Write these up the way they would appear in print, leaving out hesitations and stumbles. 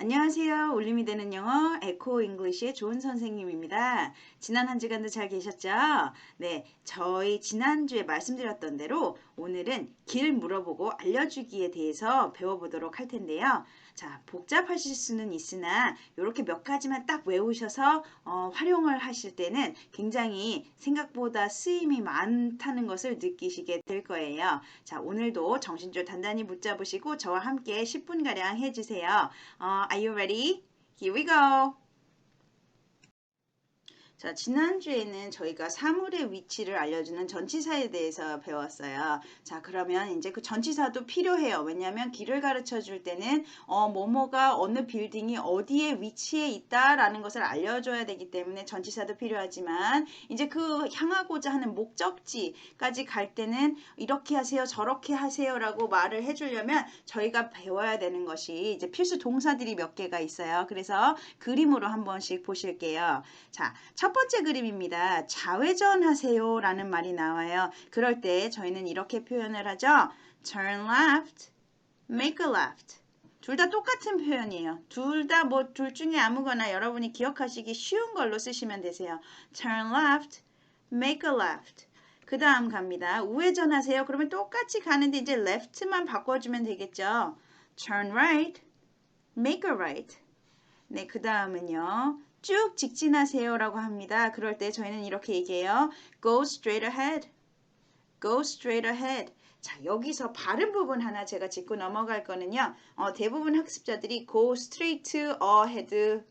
안녕하세요. 울림이 되는 영어 에코 잉글리시의 좋은 선생님입니다. 지난 한 주간도 잘 계셨죠? 네, 저희 지난주에 말씀드렸던 대로 오늘은 길 물어보고 알려주기에 대해서 배워보도록 할 텐데요. 자, 복잡하실 수는 있으나 이렇게 몇 가지만 딱 외우셔서 활용을 하실 때는 굉장히 생각보다 쓰임이 많다는 것을 느끼시게 될 거예요. 자, 오늘도 정신줄 단단히 붙잡으시고 저와 함께 10분가량 해주세요. Are you ready? Here we go. 자, 지난주에는 저희가 사물의 위치를 알려주는 전치사에 대해서 배웠어요. 자, 그러면 이제 그 전치사도 필요해요. 왜냐하면 길을 가르쳐 줄 때는 뭐뭐가 어느 빌딩이 어디에 위치해 있다라는 것을 알려줘야 되기 때문에 전치사도 필요하지만 이제 그 향하고자 하는 목적지까지 갈 때는 이렇게 하세요, 저렇게 하세요라고 말을 해주려면 저희가 배워야 되는 것이 이제 필수 동사들이 몇 개가 있어요. 그래서 그림으로 한 번씩 보실게요. 자, 첫 번째 그림입니다. 좌회전하세요 라는 말이 나와요. 그럴 때 저희는 이렇게 표현을 하죠. Turn left, make a left. 둘 다 똑같은 표현이에요. 둘 다 뭐 둘 중에 아무거나 여러분이 기억하시기 쉬운 걸로 쓰시면 되세요. Turn left, make a left. 그 다음 갑니다. 우회전하세요. 그러면 똑같이 가는데 이제 left만 바꿔주면 되겠죠. Turn right, make a right. 네, 그 다음은요. 쭉 직진하세요 라고 합니다. 그럴 때 저희는 이렇게 얘기해요. Go straight ahead. Go straight ahead. 자, 여기서 발음 부분 하나 제가 짚고 넘어갈 거는요. 대부분 학습자들이 go straight ahead.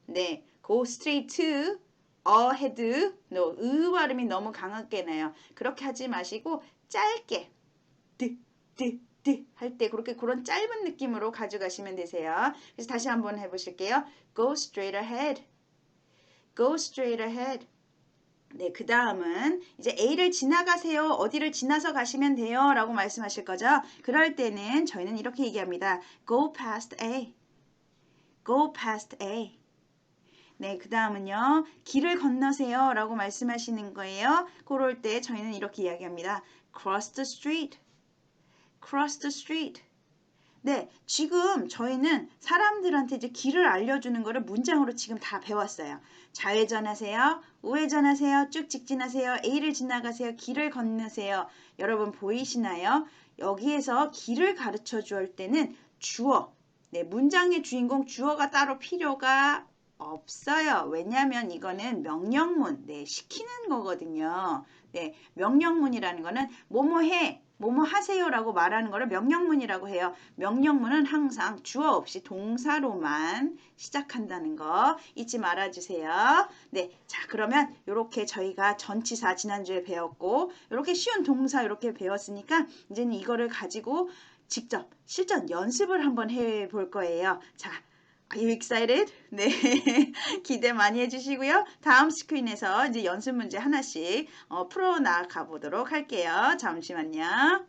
네, go straight ahead. No, 발음이 너무 강하게 나요. 그렇게 하지 마시고 짧게 할 때 그렇게 그런 짧은 느낌으로 가져가시면 되세요. 그래서 다시 한번 해보실게요. Go straight ahead. Go straight ahead. 네, 그 다음은 이제 A를 지나가세요. 어디를 지나서 가시면 돼요. 라고 말씀하실 거죠. 그럴 때는 저희는 이렇게 얘기합니다. Go past A. Go past A. 네, 그 다음은요. 길을 건너세요. 라고 말씀하시는 거예요. 그럴 때 저희는 이렇게 이야기합니다. Cross the street. Cross the street. 네, 지금 저희는 사람들한테 이제 길을 알려주는 거를 문장으로 지금 다 배웠어요. 좌회전하세요, 우회전하세요, 쭉 직진하세요, A를 지나가세요, 길을 건너세요. 여러분 보이시나요? 여기에서 길을 가르쳐 줄 때는 주어, 네, 문장의 주인공 주어가 따로 필요가 없어요. 왜냐하면 이거는 명령문, 네, 시키는 거거든요. 네, 명령문이라는 거는 뭐뭐 해, 뭐뭐 하세요라고 말하는 거를 명령문이라고 해요. 명령문은 항상 주어 없이 동사로만 시작한다는 거 잊지 말아주세요. 네, 자 그러면 이렇게 저희가 전치사 지난주에 배웠고 이렇게 쉬운 동사 이렇게 배웠으니까 이제는 이거를 가지고 직접 실전 연습을 한번 해볼 거예요. 자, Are you excited? 네, 기대 많이 해주시고요. 다음 스크린에서 이제 연습 문제 하나씩 풀어 나가 보도록 할게요. 잠시만요.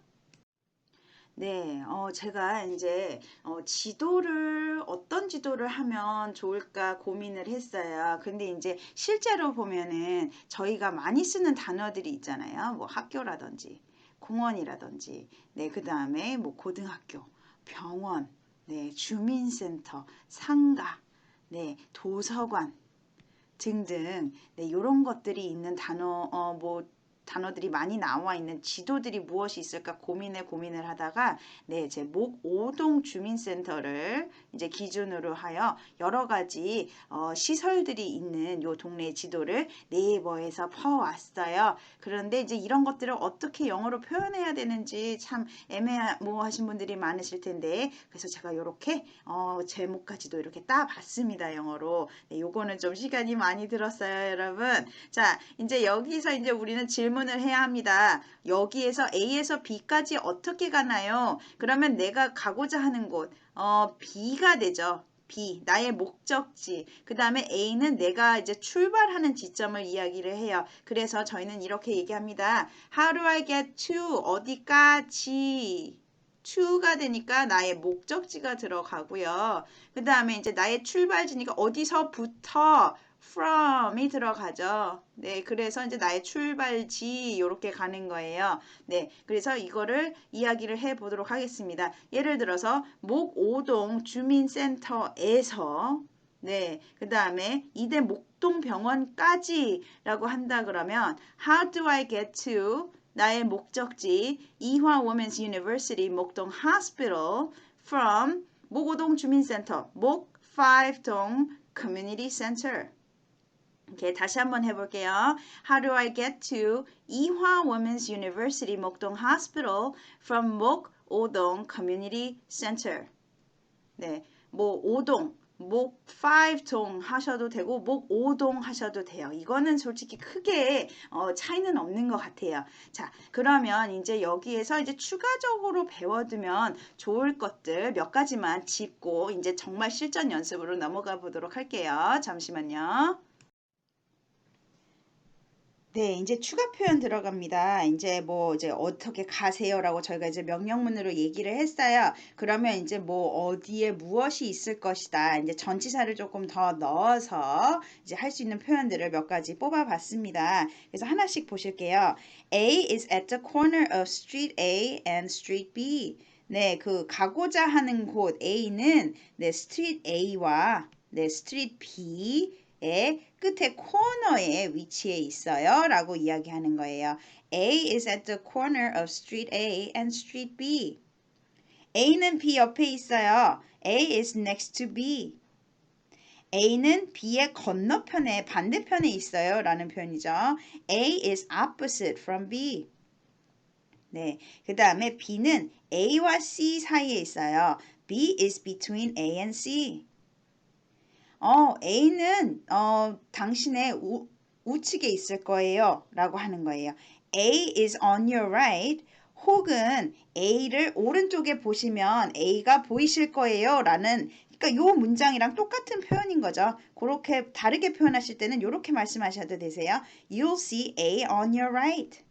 네, 제가 이제 지도를 어떤 지도를 하면 좋을까 고민을 했어요. 근데 이제 실제로 보면은 저희가 많이 쓰는 단어들이 있잖아요. 뭐 학교라든지 공원이라든지, 네, 그 다음에 뭐 고등학교, 병원, 네, 주민센터, 상가, 네, 도서관 등등, 네, 이런 것들이 있는 단어들이 많이 나와 있는 지도들이 무엇이 있을까 고민을 하다가 네, 제 목오동 주민센터를 이제 기준으로 하여 여러 가지 시설들이 있는 요 동네 지도를 네이버에서 퍼왔어요. 그런데 이제 이런 것들을 어떻게 영어로 표현해야 되는지 참 애매모호하신 분들이 많으실 텐데 그래서 제가 이렇게 제목까지도 이렇게 따봤습니다. 영어로. 네, 요거는 좀 시간이 많이 들었어요, 여러분. 자, 이제 여기서 이제 우리는 질문을 해야 합니다. 여기에서 A에서 B까지 어떻게 가나요? 그러면 내가 가고자 하는 곳, B가 되죠. B, 나의 목적지. 그 다음에 A는 내가 이제 출발하는 지점을 이야기를 해요. 그래서 저희는 이렇게 얘기합니다. How do I get to? 어디까지? to가 되니까 나의 목적지가 들어가고요. 그 다음에 이제 나의 출발지니까 어디서부터 from이 들어가죠. 네, 그래서 이제 나의 출발지 이렇게 가는 거예요. 네, 그래서 이거를 이야기를 해 보도록 하겠습니다. 예를 들어서 목오동 주민센터에서 네, 그 다음에 이대 목동병원까지라고 한다 그러면 How do I get to 나의 목적지 이화 Women's University 목동 Hospital from 목오동 주민센터 목 5동 Community Center. 오케이, 다시 한번 해볼게요. How do I get to 이화 Women's University 목동 Hospital from 목 5동 Community Center? 네, 뭐 5동, 목 5동 하셔도 되고 목 5동 하셔도 돼요. 이거는 솔직히 크게 차이는 없는 것 같아요. 자, 그러면 이제 여기에서 이제 추가적으로 배워두면 좋을 것들 몇 가지만 짚고 이제 정말 실전 연습으로 넘어가 보도록 할게요. 잠시만요. 네, 이제 추가 표현 들어갑니다. 이제 뭐 이제 어떻게 가세요라고 저희가 이제 명령문으로 얘기를 했어요. 그러면 이제 뭐 어디에 무엇이 있을 것이다. 이제 전치사를 조금 더 넣어서 이제 할 수 있는 표현들을 몇 가지 뽑아봤습니다. 그래서 하나씩 보실게요. A is at the corner of street A and street B. 네, 그 가고자 하는 곳 A는 네, street A와 네, street B의 끝에 코너에 위치해 있어요 라고 이야기하는 거예요. A is at the corner of street A and street B. A는 B 옆에 있어요. A is next to B. A는 B의 건너편에 반대편에 있어요 라는 표현이죠. A is opposite from B. 네, 그 다음에 B는 A와 C 사이에 있어요. B is between A and C. A는 당신의 우측에 있을 거예요 라고 하는 거예요. A is on your right 혹은 A를 오른쪽에 보시면 A가 보이실 거예요 라는 그러니까 요 문장이랑 똑같은 표현인 거죠. 그렇게 다르게 표현하실 때는 이렇게 말씀하셔도 되세요. You'll see A on your right.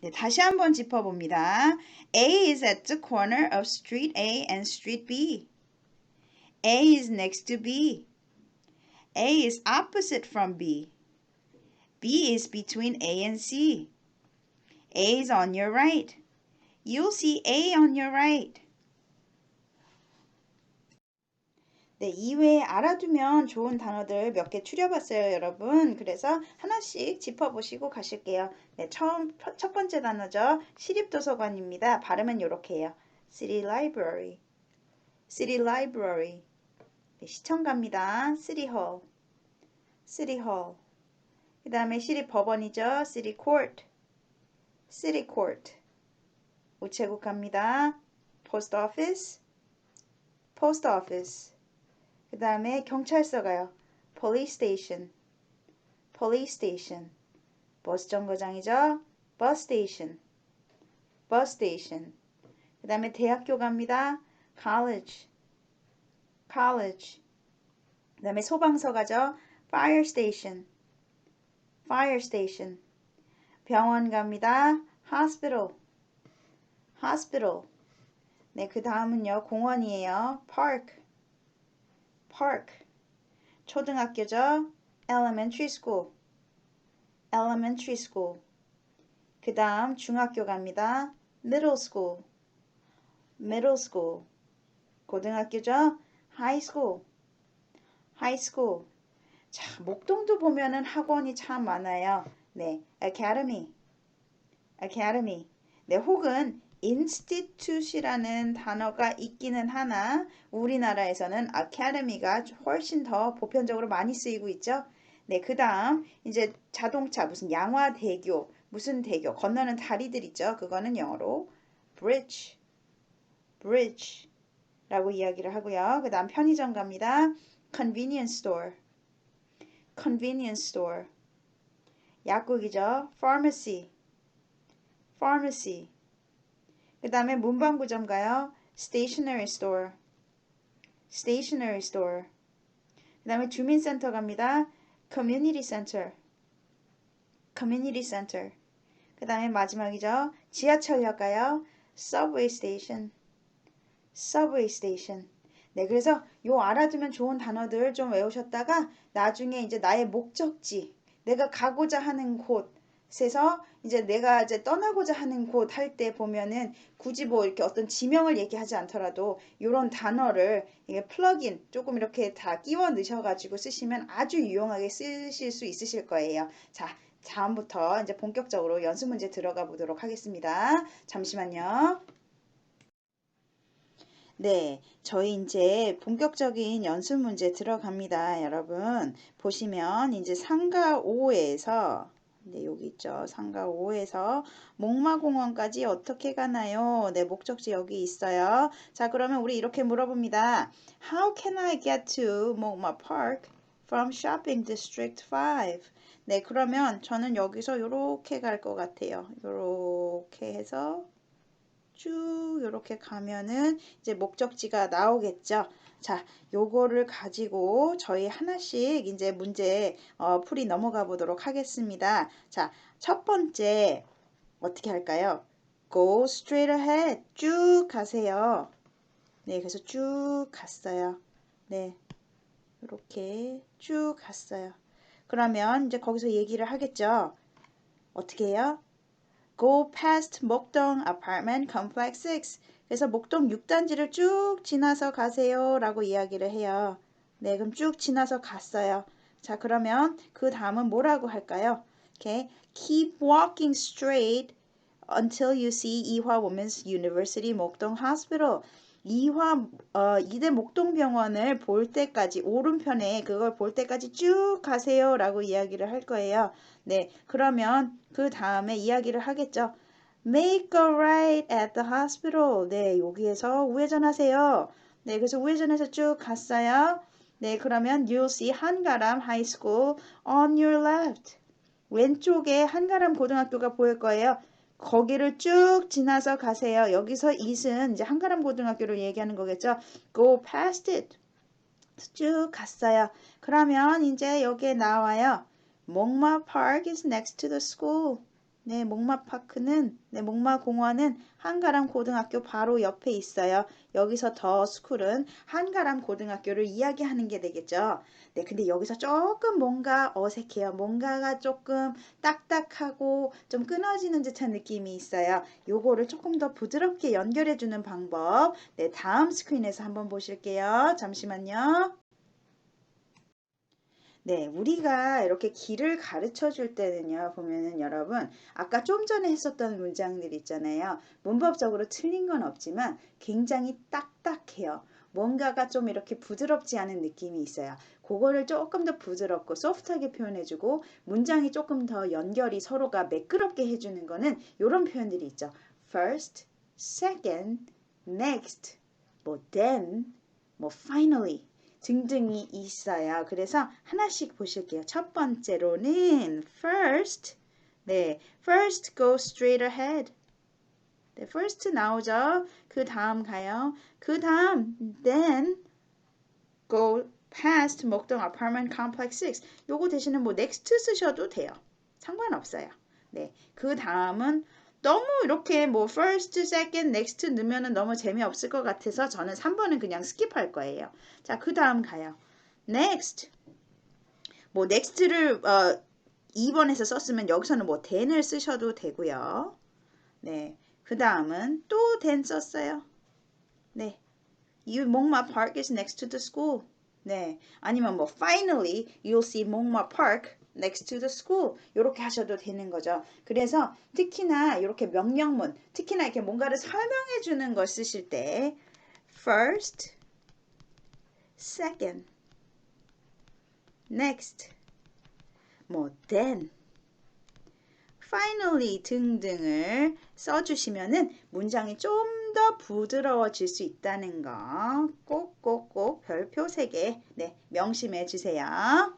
네, 다시 한번 짚어봅니다. A is at the corner of street A and street B. A is next to B. A is opposite from B. B is between A and C. A is on your right. You'll see A on your right. 네, 이외에 알아두면 좋은 단어들 몇 개 추려봤어요, 여러분. 그래서 하나씩 짚어보시고 가실게요. 네, 첫 번째 단어죠. 시립도서관입니다. 발음은 이렇게 해요. City Library. City Library. 네, 시청갑니다. City Hall. City Hall. 그 다음에 시립법원이죠. City Court. City Court. 우체국 갑니다. Post Office. Post Office. 그 다음에 경찰서 가요. Police Station. Police Station. 버스 정거장이죠. Bus Station. Bus Station. 그 다음에 대학교 갑니다. College. College. 그 다음에 소방서 가죠. Fire Station. Fire Station. 병원 갑니다. Hospital. Hospital. 네, 그 다음은요. 공원이에요. Park. Park. 초등학교죠. Elementary School. Elementary School. 그 다음 중학교 갑니다. Middle School. Middle School. 고등학교죠. High School. High School. 자, 목동도 보면은 학원이 참 많아요. 네, Academy. Academy. 네, 혹은 institute이라는 단어가 있기는 하나 우리나라에서는 academy가 훨씬 더 보편적으로 많이 쓰이고 있죠. 네, 그 다음 이제 자동차 무슨 양화대교 무슨 대교 건너는 다리들 있죠. 그거는 영어로 bridge, bridge 라고 이야기를 하고요. 그 다음 편의점 갑니다. convenience store, convenience store. 약국이죠. pharmacy, pharmacy. 그 다음에 문방구점 가요. stationery store. stationery store. 그 다음에 주민센터 갑니다. community center. community center. 그 다음에 마지막이죠. 지하철역 가요. subway station. subway station. 네, 그래서 요 알아두면 좋은 단어들 좀 외우셨다가 나중에 이제 나의 목적지, 내가 가고자 하는 곳에서 이제 내가 이제 떠나고자 하는 곳 할 때 보면은 굳이 뭐 이렇게 어떤 지명을 얘기하지 않더라도 요런 단어를 이게 플러그인 조금 이렇게 다 끼워 넣으셔가지고 쓰시면 아주 유용하게 쓰실 수 있으실 거예요. 자, 다음부터 이제 본격적으로 연습 문제 들어가 보도록 하겠습니다. 잠시만요. 네, 저희 이제 본격적인 연습 문제 들어갑니다. 여러분, 보시면 이제 상가 5에서 네, 여기 있죠. 상가 5에서 목마공원까지 어떻게 가나요? 네, 목적지 여기 있어요. 자, 그러면 우리 이렇게 물어봅니다. How can I get to Mokma Park from Shopping District 5? 네, 그러면 저는 여기서 이렇게 갈 것 같아요. 이렇게 해서 쭉 이렇게 가면은 이제 목적지가 나오겠죠. 자, 요거를 가지고 저희 하나씩 이제 문제 풀이 넘어가 보도록 하겠습니다. 자, 첫 번째 어떻게 할까요? Go straight ahead. 쭉 가세요. 네, 그래서 쭉 갔어요. 네, 이렇게 쭉 갔어요. 그러면 이제 거기서 얘기를 하겠죠. 어떻게 해요? Go past 목동 Apartment Complex 6. 그래서 목동 6단지를 쭉 지나서 가세요 라고 이야기를 해요. 네, 그럼 쭉 지나서 갔어요. 자, 그러면 그 다음은 뭐라고 할까요? Okay. Keep walking straight until you see 이화 Women's University 목동 Hospital. 이대 목동병원을 볼 때까지 오른편에 그걸 볼 때까지 쭉 가세요 라고 이야기를 할 거예요. 네, 그러면 그 다음에 이야기를 하겠죠. Make a right at the hospital. 네, 여기에서 우회전하세요. 네, 그래서 우회전해서 쭉 갔어요. 네, 그러면 you'll see 한가람 High School on your left. 왼쪽에 한가람 고등학교가 보일 거예요. 거기를 쭉 지나서 가세요. 여기서 it은 이제 한가람 고등학교를 얘기하는 거겠죠. Go past it. 쭉 갔어요. 그러면 이제 여기에 나와요. 목마 Park is next to the school. 네, 목마 파크는, 네, 목마 공원은 한가람 고등학교 바로 옆에 있어요. 여기서 더 스쿨은 한가람 고등학교를 이야기하는 게 되겠죠. 네, 근데 여기서 조금 뭔가 어색해요. 뭔가가 조금 딱딱하고 좀 끊어지는 듯한 느낌이 있어요. 요거를 조금 더 부드럽게 연결해주는 방법. 네, 다음 스크린에서 한번 보실게요. 잠시만요. 네, 우리가 이렇게 길을 가르쳐 줄 때는요, 보면은 여러분, 아까 좀 전에 했었던 문장들 있잖아요. 문법적으로 틀린 건 없지만 굉장히 딱딱해요. 뭔가가 좀 이렇게 부드럽지 않은 느낌이 있어요. 그거를 조금 더 부드럽고 소프트하게 표현해주고 문장이 조금 더 연결이 서로가 매끄럽게 해주는 거는 이런 표현들이 있죠. First, second, next, 뭐 then, 뭐 finally. 등등이 있어요. 그래서 하나씩 보실게요. 첫 번째로는 first. 네, first go straight ahead. 네, first 나오죠. 그 다음 가요. 그 다음 then go past 목동 apartment complex 6. 요거 대신에 뭐 next 쓰셔도 돼요. 상관없어요. 네, 그 다음은 너무 이렇게 뭐 first, second, next 넣으면 너무 재미없을 것 같아서 저는 3번은 그냥 스킵할 거예요. 자, 그 다음 가요. next. 뭐 next를 2번에서 썼으면 여기서는 뭐 then을 쓰셔도 되고요. 네, 그 다음은 또 then 썼어요. 네, 목마 Park is next to the school. 네, 아니면 뭐 finally you'll see 목마 Park next to the school. 이렇게 하셔도 되는 거죠. 그래서 특히나 이렇게 명령문, 특히나 이렇게 뭔가를 설명해 주는 걸 쓰실 때 first, second, next, 뭐 then, finally 등등을 써주시면은 문장이 좀 더 부드러워질 수 있다는 거 꼭꼭꼭 별표 3개 네, 명심해 주세요.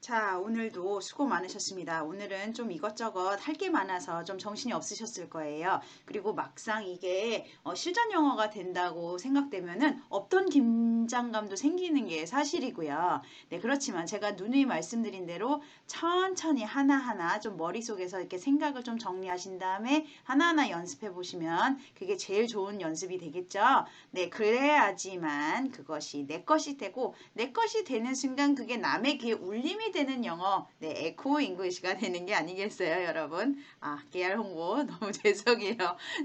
자, 오늘도 수고 많으셨습니다. 오늘은 좀 이것저것 할 게 많아서 좀 정신이 없으셨을 거예요. 그리고 막상 이게 실전 영어가 된다고 생각되면은 없던 긴장감도 생기는 게 사실이고요. 네, 그렇지만 제가 누누이 말씀드린 대로 천천히 하나하나 좀 머릿속에서 이렇게 생각을 좀 정리하신 다음에 하나하나 연습해 보시면 그게 제일 좋은 연습이 되겠죠. 네, 그래야지만 그것이 내 것이 되고 내 것이 되는 순간 그게 남의 귀에 울림이 되는 영어, 네, 에코 잉글리시가 되는 게 아니겠어요, 여러분? 아, 깨알 홍보 너무 죄송해요.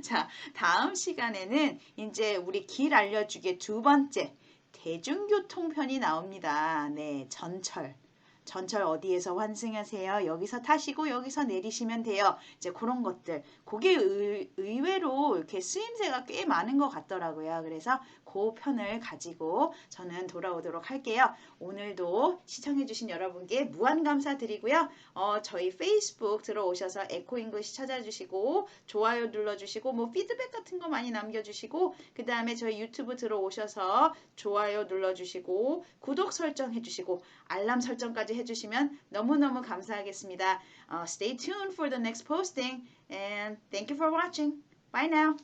자, 다음 시간에는 이제 우리 길 알려주기 두 번째 대중교통편이 나옵니다. 네, 전철. 전철 어디에서 환승하세요? 여기서 타시고 여기서 내리시면 돼요. 이제 그런 것들. 그게 의외로 이렇게 쓰임새가 꽤 많은 것 같더라고요. 그래서 그 편을 가지고 저는 돌아오도록 할게요. 오늘도 시청해주신 여러분께 무한 감사드리고요. 저희 페이스북 들어오셔서 에코잉글리시 찾아주시고 좋아요 눌러주시고 뭐 피드백 같은 거 많이 남겨주시고 그 다음에 저희 유튜브 들어오셔서 좋아요 눌러주시고 구독 설정해주시고 알람 설정까지 해주시면 너무너무 감사하겠습니다. Stay tuned for the next posting and thank you for watching. Bye now.